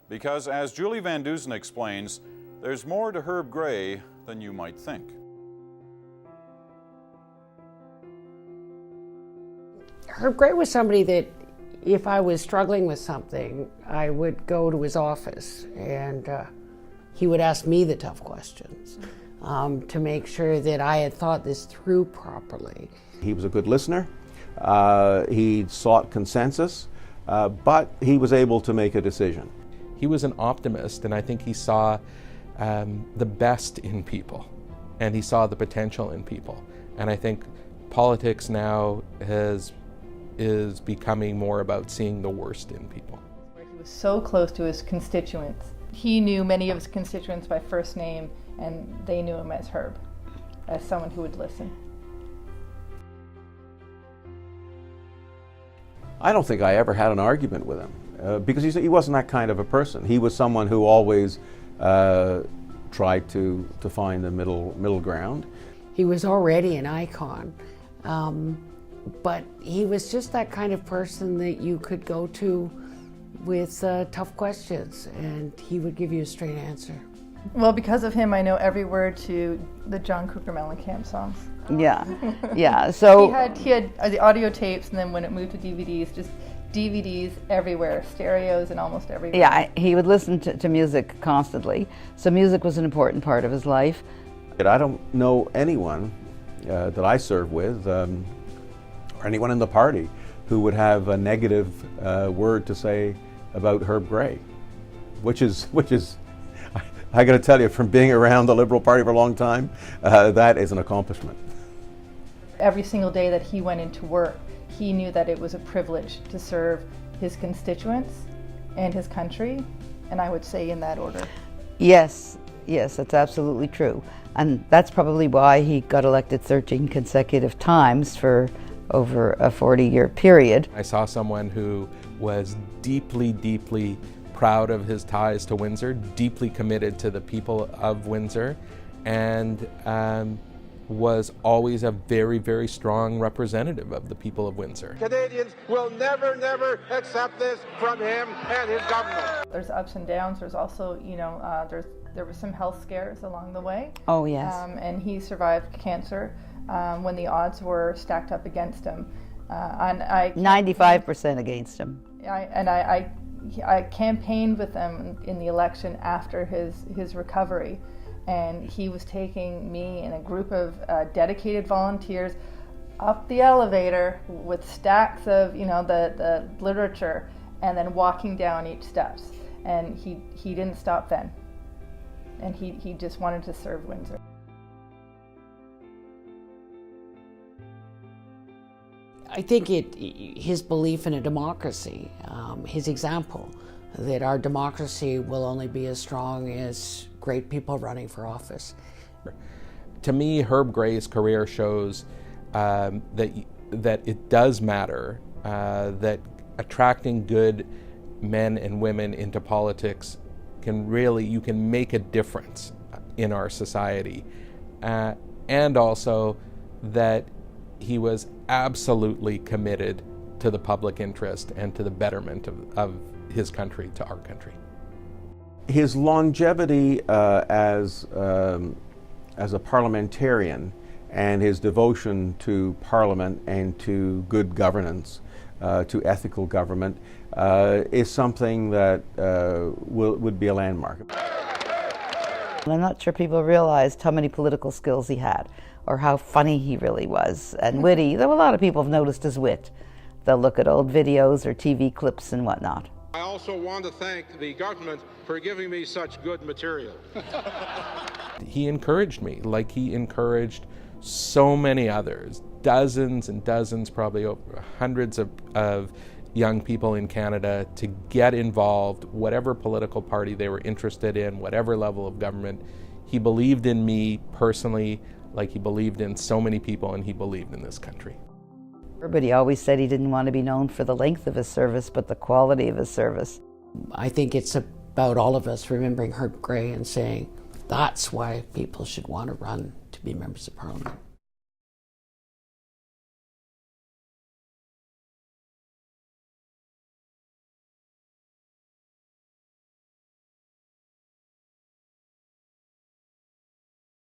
Because as Julie Van Dusen explains, there's more to Herb Gray than you might think. Herb Gray was somebody that if I was struggling with something, I would go to his office and he would ask me the tough questions to make sure that I had thought this through properly. He was a good listener. He sought consensus, but he was able to make a decision. He was an optimist, and I think he saw the best in people, and he saw the potential in people. And I think politics now is becoming more about seeing the worst in people. He was so close to his constituents. He knew many of his constituents by first name, and they knew him as Herb, as someone who would listen. I don't think I ever had an argument with him because he wasn't that kind of a person. He was someone who always tried to find the middle ground. He was already an icon, but he was just that kind of person that you could go to with tough questions and he would give you a straight answer. Well, because of him, I know every word to the John Cougar Mellencamp songs. Yeah, yeah. So he had the audio tapes, and then when it moved to DVDs, just DVDs everywhere, stereos and almost everywhere. Yeah, he would listen to music constantly. So music was an important part of his life. I don't know anyone that I serve with, or anyone in the party, who would have a negative word to say about Herb Gray, which is. I got to tell you, from being around the Liberal Party for a long time, that is an accomplishment. Every single day that he went into work, he knew that it was a privilege to serve his constituents and his country, and I would say in that order. Yes, that's absolutely true. And that's probably why he got elected 13 consecutive times for over a 40-year period. I saw someone who was deeply, deeply proud of his ties to Windsor, deeply committed to the people of Windsor, and was always a very, very strong representative of the people of Windsor. Canadians will never, never accept this from him and his government. There's ups and downs. There's also, there were some health scares along the way. Oh, yes. And he survived cancer when the odds were stacked up against him. 95% against him. I campaigned with him in the election after his recovery, and he was taking me and a group of dedicated volunteers up the elevator with stacks of the literature, and then walking down each steps. And he didn't stop then, and he just wanted to serve Windsor. I think his belief in a democracy, his example that our democracy will only be as strong as great people running for office. To me, Herb Gray's career shows that it does matter, that attracting good men and women into politics you can make a difference in our society, and also that he was absolutely committed to the public interest and to the betterment of his country, to our country. His longevity as a parliamentarian and his devotion to Parliament and to good governance, to ethical government, is something that would be a landmark. I'm not sure people realized how many political skills he had, or how funny he really was, and witty. Though a lot of people have noticed his wit. They'll look at old videos or TV clips and whatnot. I also want to thank the government for giving me such good material. He encouraged me, like he encouraged so many others, dozens and dozens, probably over hundreds of young people in Canada, to get involved, whatever political party they were interested in, whatever level of government. He believed in me personally, like he believed in so many people, and he believed in this country. But he always said he didn't want to be known for the length of his service, but the quality of his service. I think it's about all of us remembering Herb Gray and saying that's why people should want to run to be members of Parliament.